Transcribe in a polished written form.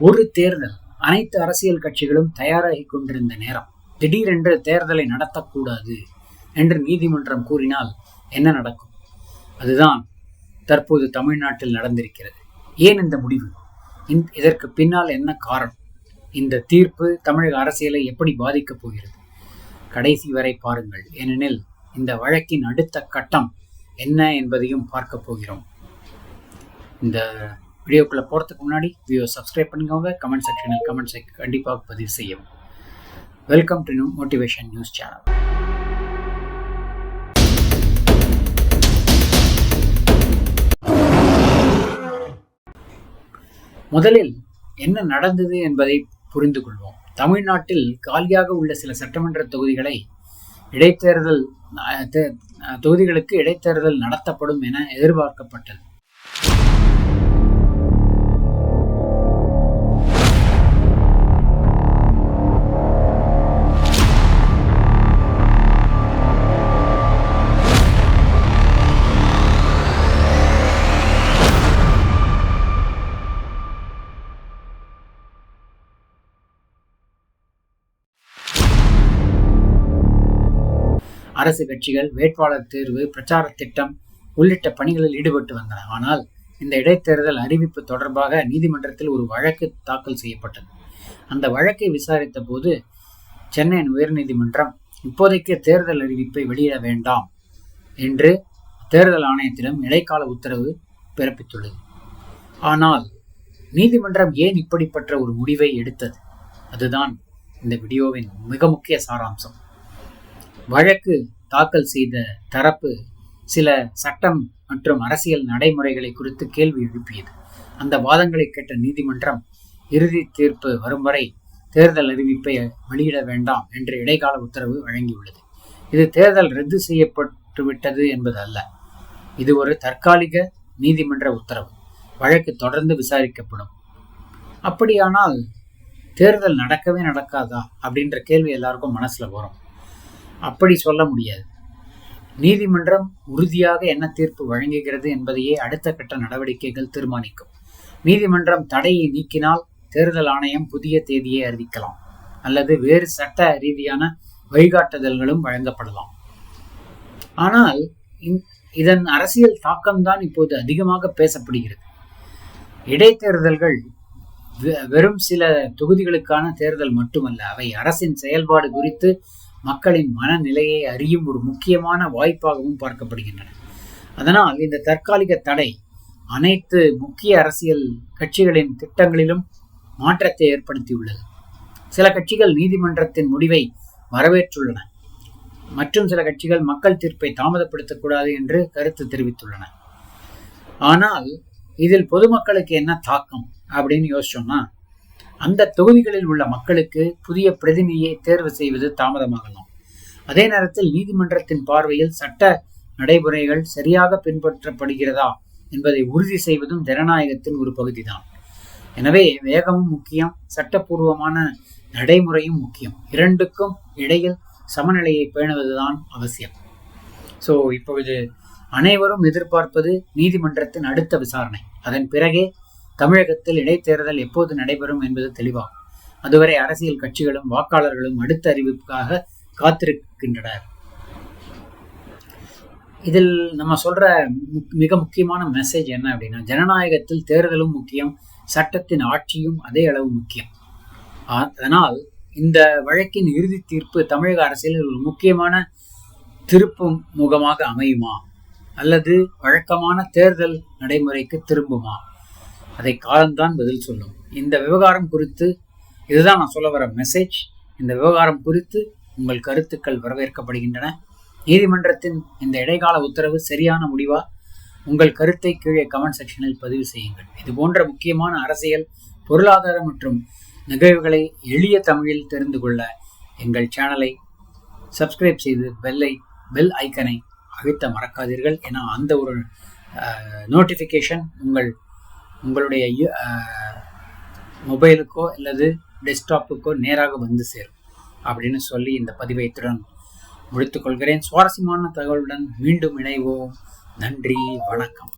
ஒரு தேர்தல் அனைத்து அரசியல் கட்சிகளும் தயாராகி கொண்டிருந்த நேரம் திடீரென்று தேர்தலை நடத்தக்கூடாது என்று நீதிமன்றம் கூறினால் என்ன நடக்கும்? அதுதான் தற்போது தமிழ்நாட்டில் நடந்திருக்கிறது. ஏன் இந்த முடிவு? இதற்கு பின்னால் என்ன காரணம்? இந்த தீர்ப்பு தமிழக அரசியலை எப்படி பாதிக்கப் போகிறது? கடைசி வரை பாருங்கள். ஏனெனில் இந்த வழக்கின் அடுத்த கட்டம் என்ன என்பதையும் பார்க்க போகிறோம். இந்த வீடியோக்குள்ள போறதுக்கு முன்னாடி வீடியோ சப்ஸ்கிரைப் பண்ணிக்கோங்க. கமெண்ட் செக்ஷனில் கமெண்ட்ஸை கண்டிப்பாக பதிவு செய்யவும். Welcome to motivation news channel. முதலில் என்ன நடந்தது என்பதை புரிந்து கொள்வோம். தமிழ்நாட்டில் காலியாக உள்ள சில சட்டமன்ற தொகுதிகளை தொகுதிகளுக்கு இடைத்தேர்தல் நடத்தப்படும் என எதிர்பார்க்கப்பட்டது. அரசு கட்சிகள் வேட்பாளர் தேர்வு, பிரச்சார திட்டம் உள்ளிட்ட பணிகளில் ஈடுபட்டு வந்தன. ஆனால் இந்த இடைத்தேர்தல் அறிவிப்பு தொடர்பாக நீதிமன்றத்தில் ஒரு வழக்கு தாக்கல் செய்யப்பட்டது. அந்த வழக்கை விசாரித்த போது சென்னை உயர்நீதிமன்றம் இப்போதைக்கு தேர்தல் அறிவிப்பை வெளியிட வேண்டாம் என்று தேர்தல் ஆணையத்திடம் இடைக்கால உத்தரவு பிறப்பித்துள்ளது. ஆனால் நீதிமன்றம் ஏன் இப்படிப்பட்ட ஒரு முடிவை எடுத்தது? அதுதான் இந்த வீடியோவின் மிக முக்கிய சாராம்சம். வழக்கு தாக்கல் செய்த தரப்பு சில சட்டம் மற்றும் அரசியல் நடைமுறைகளை குறித்து கேள்வி எழுப்பியது. அந்த வாதங்களை கேட்ட நீதிமன்றம் இறுதி தீர்ப்பு வரும் வரை தேர்தல் அறிவிப்பை வெளியிட வேண்டாம் என்று இடைக்கால உத்தரவு வழங்கியுள்ளது. இது தேர்தல் ரத்து செய்யப்பட்டு விட்டது என்பது அல்ல. இது ஒரு தற்காலிக நீதிமன்ற உத்தரவு. வழக்கு தொடர்ந்து விசாரிக்கப்படும். அப்படியானால் தேர்தல் நடக்கவே நடக்காதா அப்படின்ற கேள்வி எல்லாருக்கும் மனசுல வரும். அப்படி சொல்ல முடியாது. நீதிமன்றம் உறுதியாக என்ன தீர்ப்பு வழங்குகிறது என்பதையே அடுத்த கட்ட நடவடிக்கைகள் தீர்மானிக்கும். நீதிமன்றம் தடையை நீக்கினால் தேர்தல் ஆணையம் புதிய தேதியை அறிவிக்கலாம் அல்லது வேறு சட்ட ரீதியான வழிகாட்டுதல்களும் வழங்கப்படலாம். ஆனால் இதன் அரசியல் தாக்கம்தான் இப்போது அதிகமாக பேசப்படுகிறது. இடைத்தேர்தல்கள் வெறும் சில தொகுதிகளுக்கான தேர்தல் மட்டுமல்ல, அவை அரசின் செயல்பாடு குறித்து மக்களின் மனநிலையை அறியும் ஒரு முக்கியமான வாய்ப்பாகவும் பார்க்கப்படுகின்றன. அதனால் இந்த தற்காலிக தடை அனைத்து முக்கிய அரசியல் கட்சிகளின் திட்டங்களிலும் மாற்றத்தை ஏற்படுத்தியுள்ளது. சில கட்சிகள் நீதிமன்றத்தின் முடிவை வரவேற்றுள்ளன. மற்றும் சில கட்சிகள் மக்கள் தீர்ப்பை தாமதப்படுத்தக்கூடாது என்று கருத்து தெரிவித்துள்ளன. ஆனால் இதில் பொதுமக்களுக்கு என்ன தாக்கம் அப்படின்னு யோசிச்சோம்னா, அந்த தொகுதிகளில் உள்ள மக்களுக்கு புதிய பிரதிநிதியை தேர்வு செய்வது தாமதமாகலாம். அதே நேரத்தில் நீதிமன்றத்தின் பார்வையில் சட்ட நடைமுறைகள் சரியாக பின்பற்றப்படுகிறதா என்பதை உறுதி செய்வதும் ஜனநாயகத்தின் ஒரு பகுதிதான். எனவே வேகமும் முக்கியம், சட்டப்பூர்வமான நடைமுறையும் முக்கியம். இரண்டுக்கும் இடையில் சமநிலையை பேணுவதுதான் அவசியம். இப்பொழுது அனைவரும் எதிர்பார்ப்பது நீதிமன்றத்தின் அடுத்த விசாரணை. அதன் பிறகே தமிழகத்தில் இடைத்தேர்தல் எப்போது நடைபெறும் என்பது தெளிவாகும். அதுவரை அரசியல் கட்சிகளும் வாக்காளர்களும் அடுத்த அறிவிப்புக்காக காத்திருக்கின்றனர். இதில் நம்ம சொல்ற மிக முக்கியமான மெசேஜ் என்ன அப்படின்னா, ஜனநாயகத்தில் தேர்தலும் முக்கியம், சட்டத்தின் ஆட்சியும் அதே அளவு முக்கியம். அதனால் இந்த வழக்கின் இறுதி தீர்ப்பு தமிழக அரசியலில் ஒரு முக்கியமான திருப்பு முகமாக அமையுமா அல்லது வழக்கமான தேர்தல் நடைமுறைக்கு திரும்புமா? அதை காலம்தான் பதில் சொல்லும். இந்த விவகாரம் குறித்து இதுதான் நான் சொல்ல வர மெசேஜ். இந்த விவகாரம் குறித்து உங்கள் கருத்துக்கள் வரவேற்கப்படுகின்றன. நீதிமன்றத்தின் இந்த இடைக்கால உத்தரவு சரியான முடிவா? உங்கள் கருத்தை கீழே கமெண்ட் செக்ஷனில் பதிவு செய்யுங்கள். இது போன்ற முக்கியமான அரசியல், பொருளாதார மற்றும் நிகழ்வுகளை எளிய தமிழில் தெரிந்து கொள்ள எங்கள் சேனலை சப்ஸ்கிரைப் செய்து பெல் ஐக்கனை அழுத்த மறக்காதீர்கள். ஏன்னா அந்த ஒரு நோட்டிஃபிகேஷன் உங்களுடைய மொபைலுக்கோ அல்லது டெஸ்க்டாப்புக்கோ நேராக வந்து சேரும் அப்படின்னு சொல்லி இந்த பதிவை இத்துடன் முடித்துக் கொள்கிறேன். சுவாரஸ்யமான தகவலுடன் மீண்டும் இணைவோம். நன்றி, வணக்கம்.